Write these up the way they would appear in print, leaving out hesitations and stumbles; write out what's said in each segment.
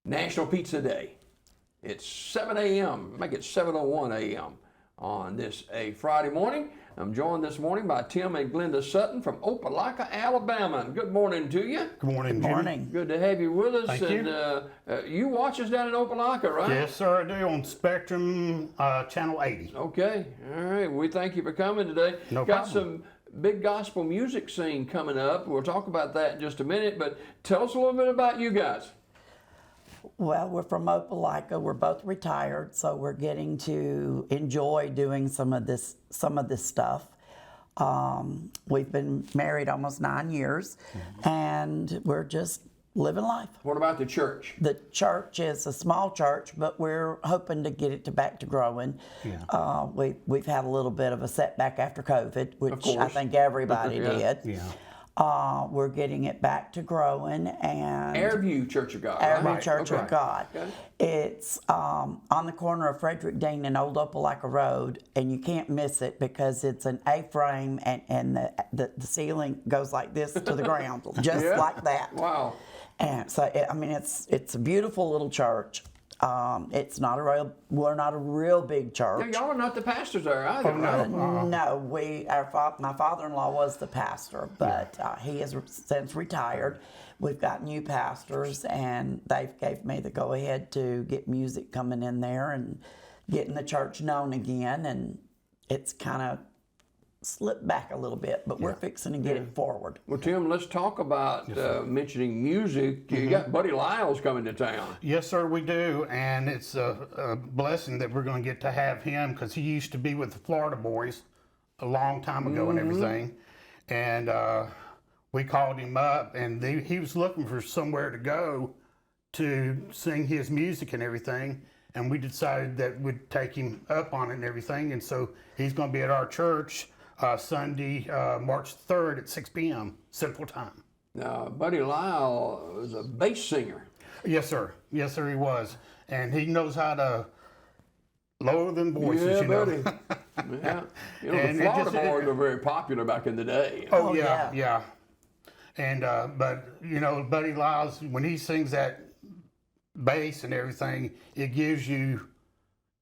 National Pizza Day. It's 7 a.m., make it 7:01 a.m. on this a Friday morning. I'm joined this morning by Tim and Glenda Sutton from Opelika, Alabama. And good morning to you. Good morning, Good Jimmy. morning. Good to have you with us. Thank you. You watch us down in Opelika, right? Yes, sir, I do on Spectrum Channel 80. Okay. All right. We thank you for coming today. No Got problem. some big gospel music scene coming up. We'll talk about that in just a minute, but tell us a little bit about you guys. Well, we're from Opelika. We're both retired, so we're getting to enjoy doing some of this stuff. We've been married almost 9 years, and we're just living life. What about the church? The church is a small church, but we're hoping to get it back to growing. Yeah. We've had a little bit of a setback after COVID, which I course. think everybody Yeah. did. Yeah. We're getting it back to growing, and Airview Church of God. Every right? Church Okay. of God. Okay. It's on the corner of Frederick Dean and Old Opelika Road, and you can't miss it because it's an A-frame, and the ceiling goes like this to the ground, just Yeah. like that. Wow. And so, it's a beautiful little church. We're not a real big Yeah, church. y'all are not the pastors there either, Oh, no. right? No, my father-in-law was the pastor, but he has since retired. We've got new pastors, and they gave me the go-ahead to get music coming in there and getting the church known again, and it's kind of slipped back a little bit, but we're fixing to get it forward. Well, Tim, let's talk about mentioning music. You got Buddy Lyles coming to town. Yes, sir, we do, and it's a blessing that we're going to get to have him because he used to be with the Florida Boys a long time ago and everything, and we called him up, and he was looking for somewhere to go to sing his music and everything, and we decided that we'd take him up on it and everything, and so he's going to be at our church Sunday, March 3rd at 6 p.m. Central Time. Now, Buddy Lyle was a bass singer. Yes, sir. Yes, sir, he was. And he knows how to lower them voices, you know. buddy. Yeah. You know, And the it Florida just- Boys were very popular back in the day. Oh, Oh, yeah, yeah. yeah. And, but, you know, Buddy Lyles, when he sings that bass and everything, it gives you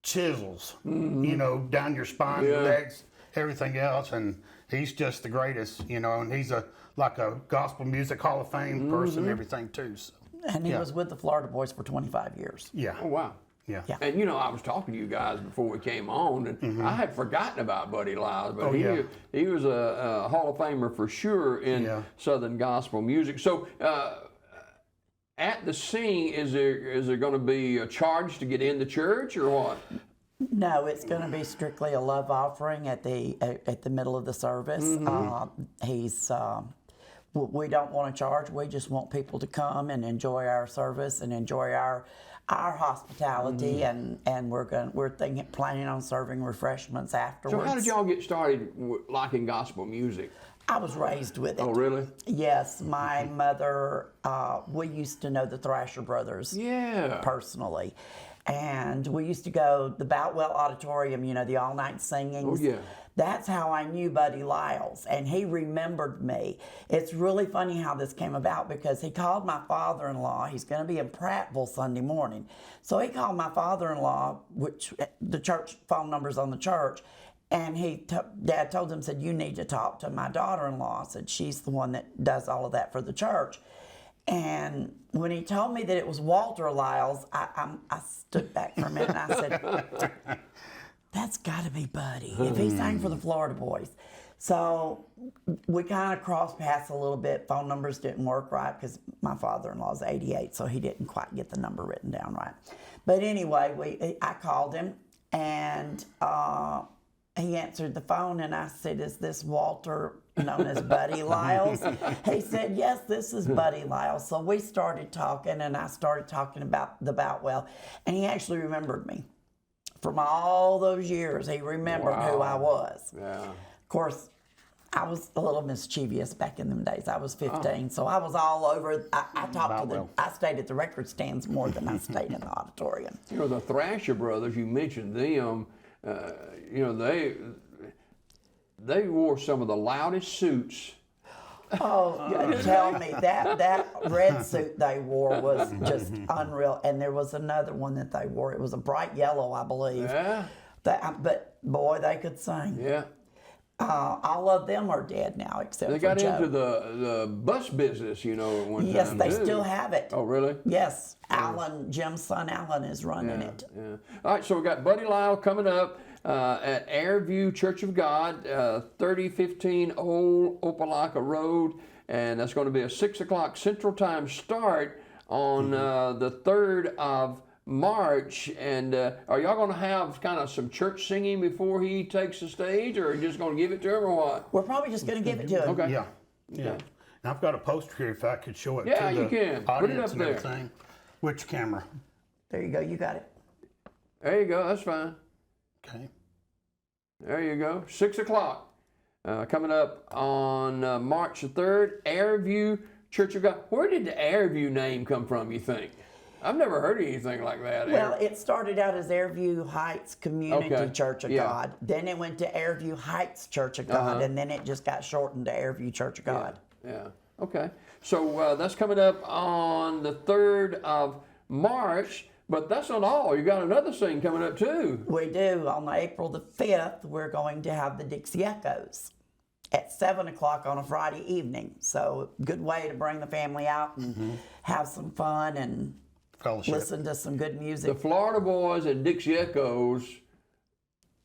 chisels, you know, down your spine, your Yeah. legs, everything else. And he's just the greatest, you know, and he's like a gospel music Hall of Fame person and everything, too. So, And he was with the Florida Boys for 25 years. yeah. Oh, wow. Yeah. Yeah. And, you know, I was talking to you guys before we came on, and I had forgotten about Buddy Lyles, but Oh, yeah. he was a Hall of Famer for sure in Yeah. Southern gospel music. So, at the sing, is there going to be a charge to get in the church or what? No, it's going to be strictly a love offering at the middle of the service. We don't want to charge. We just want people to come and enjoy our service and enjoy our hospitality, and we're planning on serving refreshments afterwards. So how did y'all get started liking gospel music? I was raised with it. Oh, really? Yes, my mother. We used to know the Thrasher Brothers. Yeah. Personally. And we used to go the Boutwell Auditorium, you know, the all-night singings. Oh, yeah. That's how I knew Buddy Lyles, and he remembered me. It's really funny how this came about because he called my father-in-law. He's going to be in Prattville Sunday morning. So he called my father-in-law, which the church phone number's on the church, and Dad told him, said, you need to talk to my daughter-in-law. Said, she's the one that does all of that for the church. And when he told me that it was Walter Lyles, I stood back for a minute and I said, that's got to be Buddy, if he sang for the Florida Boys. So we kind of crossed paths a little bit. Phone numbers didn't work right because my father-in-law's 88, so he didn't quite get the number written down right. But anyway, I called him, and he answered the phone, and I said, is this Walter, known as Buddy Lyles? He said, yes, this is Buddy Lyles. So we started talking, and I started talking about the Boutwell, and he actually remembered me. From all those years, he remembered who I was. Yeah. Of course, I was a little mischievous back in them days. I was 15, so I was all over. I stayed at the record stands more than I stayed in the auditorium. You know, the Thrasher Brothers, you mentioned them, you know, they wore some of the loudest suits Oh, tell me that red suit they wore was just unreal. And there was another one that they wore. It was a bright yellow, I believe. Yeah. But boy, they could sing. Yeah. All of them are dead now, except They for got Joe. into the bus business, at one Yes, time they too. still have it. Oh, really? Yes, Alan, Jim's son Alan is running it. Yeah. All right, so we got Buddy Lyle coming up at Airview Church of God, 3015 Old Opelika Road, and that's going to be a 6 o'clock Central Time start on the 3rd of March. And are y'all going to have kind of some church singing before he takes the stage, or just going to give it to him, or what? We're probably just going to give it to him. Okay. Yeah. Yeah. And I've got a poster here if I could show it Yeah, to you the can. Put it audience up and there. everything. Which camera? There you go. You got it. There you go. That's fine. Okay. There you go. 6 o'clock. Coming up on March the 3rd, Airview Church of God. Where did the Airview name come from, you think? I've never heard anything like that. Well, it started out as Airview Heights Community Okay. Church of Yeah. God. Then it went to Airview Heights Church of God, and then it just got shortened to Airview Church of God. Yeah. Okay. So that's coming up on the 3rd of March, but that's not all. You got another thing coming up too. We do. On April the 5th, we're going to have the Dixie Echoes at 7 o'clock on a Friday evening. So, good way to bring the family out and have some fun and Fellowship. listen to some good The music. Florida Boys and Dixie Echoes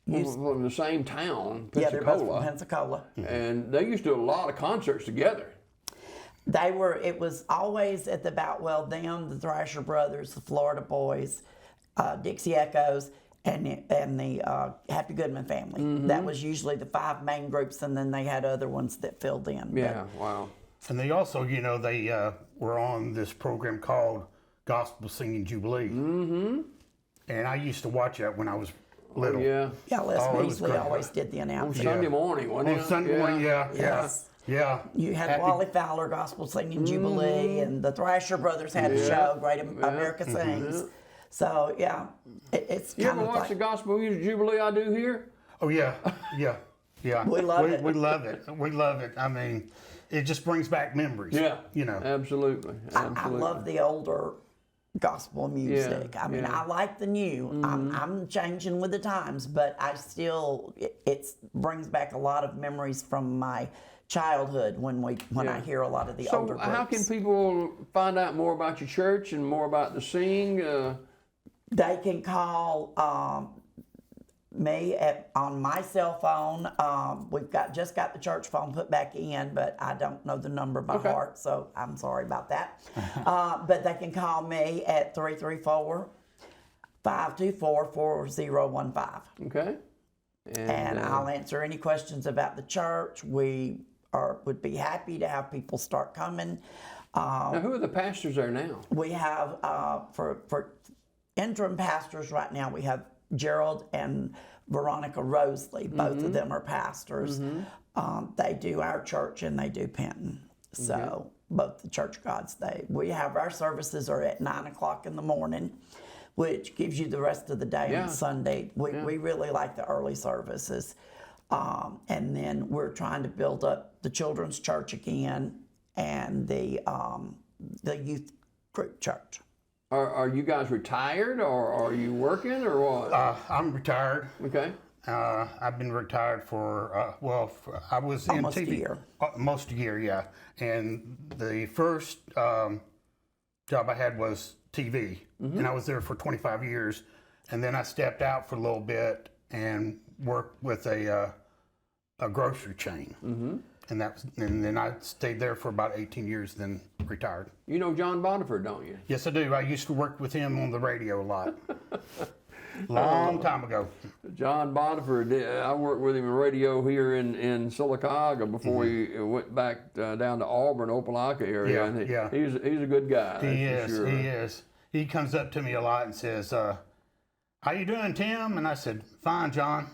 from the same town, Yeah, they're both from Pensacola, Pensacola. and they used to do a lot of concerts together. It was always at the Boutwell, them, the Thrasher Brothers, the Florida Boys, Dixie Echoes, and the Happy Goodman family. That was usually the 5 main groups, and then they had other ones that filled in. But Yeah, wow. And they also, they were on this program called Gospel Singing Jubilee. Mm-hmm. And I used to watch that when I was little. Yeah. Yeah, Les Oh, it was Beasley great. always did the On announcing. Sunday morning, wasn't On it? Sunday morning, yeah. Yes. Yeah. You had Happy- Wally Fowler Gospel Singing Jubilee, and the Thrasher Brothers had a show, Great America Sings. So, yeah, it's You kind ever of watch like, the Gospel Music Jubilee I do here? Oh, yeah. Yeah. Yeah. We love it. We love it. We love it. I mean, it just brings back memories. Yeah. Absolutely. I love the older gospel music. I mean, yeah. I like the new. I'm changing with the times, but I still, it brings back a lot of memories from my childhood when I hear a lot of the older So groups. how can people find out more about your church and more about the sing? They can call me on my cell phone. We've just got the church phone put back in, but I don't know the number by heart, so I'm sorry about that. But they can call me at 334-524-4015. Okay. And I'll answer any questions about the church. We would be happy to have people start coming. Now, who are the pastors there now? We have, for interim pastors right now, we have Gerald and Veronica Roseley. Both of them are pastors. They do our church and they do Penton. So both the Church of Gods, we have our services are at 9 o'clock in the morning, which gives you the rest of the day on Sunday. We really like the early services. And then we're trying to build up the children's church again and the youth group church. Are you guys retired, or are you working, or what? I'm retired. Okay. I've been retired for, I was Almost in TV. a year. Most a year, yeah. And the first job I had was TV, and I was there for 25 years. And then I stepped out for a little bit and worked with a grocery chain. And then I stayed there for about 18 years, then retired. You know John Boniford, don't you? Yes, I do. I used to work with him on the radio a lot. Long time ago. John Boniford, I worked with him in radio here in Sylacauga before he went back down to Auburn, Opelika area. Yeah, and he's a good guy. He that's is. for sure. He is. He comes up to me a lot and says, "How you doing, Tim?" And I said, "Fine, John."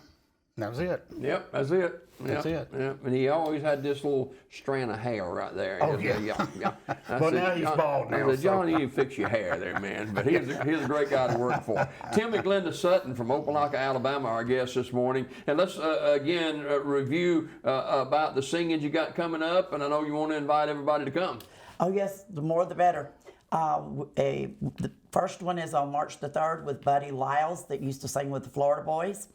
That was it. Yep, that's it. That's Yep, it. Yep. And he always had this little strand of hair right there. Oh, yeah. yeah. Yeah. I Well, said, now he's John- bald I now, said, so- John, you need to fix your hair there, man. But he's a great guy to work for. Tim Glenda Sutton from Opelika, Alabama, our guest this morning. And let's again review about the singing you got coming up. And I know you want to invite everybody to come. Oh yes, the more the better. The first one is on March the 3rd with Buddy Lyles that used to sing with the Florida Boys,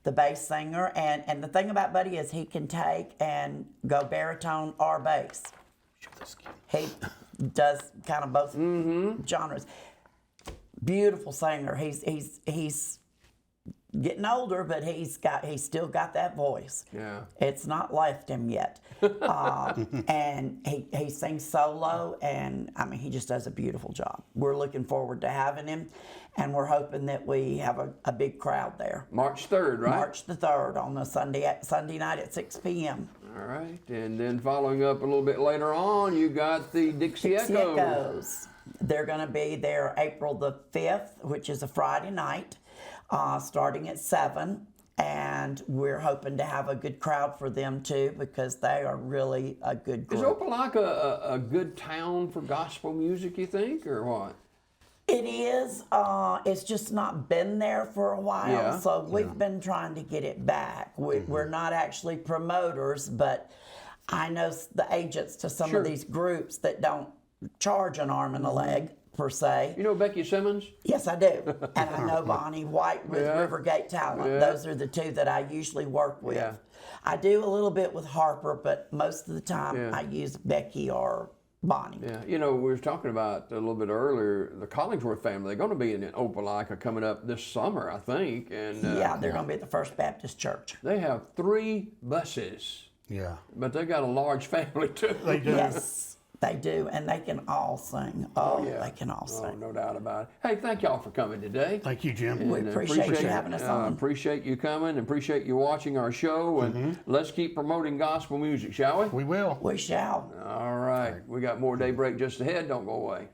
the bass singer. And the thing about Buddy is he can take and go baritone or bass. He does kind of both genres. Beautiful singer. He's getting older, but he's still got that voice. Yeah. It's not left him yet. And he sings solo, and I mean, he just does a beautiful job. We're looking forward to having him, and we're hoping that we have a big crowd there. March 3rd, right? March the 3rd on a Sunday night at 6 p.m. All right. And then following up a little bit later on, you got the Dixie Echoes. Echoes. They're going to be there April the 5th, which is a Friday night, starting at 7. And we're hoping to have a good crowd for them too, because they are really a good group. Is Opelika a good town for gospel music, you think, or what? It is. It's just not been there for a while, Yeah. so we've been trying to get it back. We're not actually promoters, but I know the agents to some Sure. of these groups that don't charge an arm and a leg per se. You know Becky Simmons? Yes, I do, and I know Bonnie White with Yeah. Rivergate Talent. Yeah. Those are the two that I usually work with. Yeah. I do a little bit with Harper, but most of the time Yeah. I use Becky or Bonnie. Yeah, you know, we were talking about a little bit earlier, the Collingsworth family, they're going to be in Opelika coming up this summer, I think. And Yeah, they're going to be at the First Baptist Church. they have 3 buses, Yeah. but they got a large family too. They do. Yes, they do, and they can all sing. Oh, Yeah. they can all Oh, sing. no doubt about it. Hey, thank y'all for coming today. Thank you, Jim. We And, appreciate you having us on. Appreciate you coming, and appreciate you watching our show, and let's keep promoting gospel music, shall we? We will. We shall. All right, we got more Daybreak just ahead. Don't go away.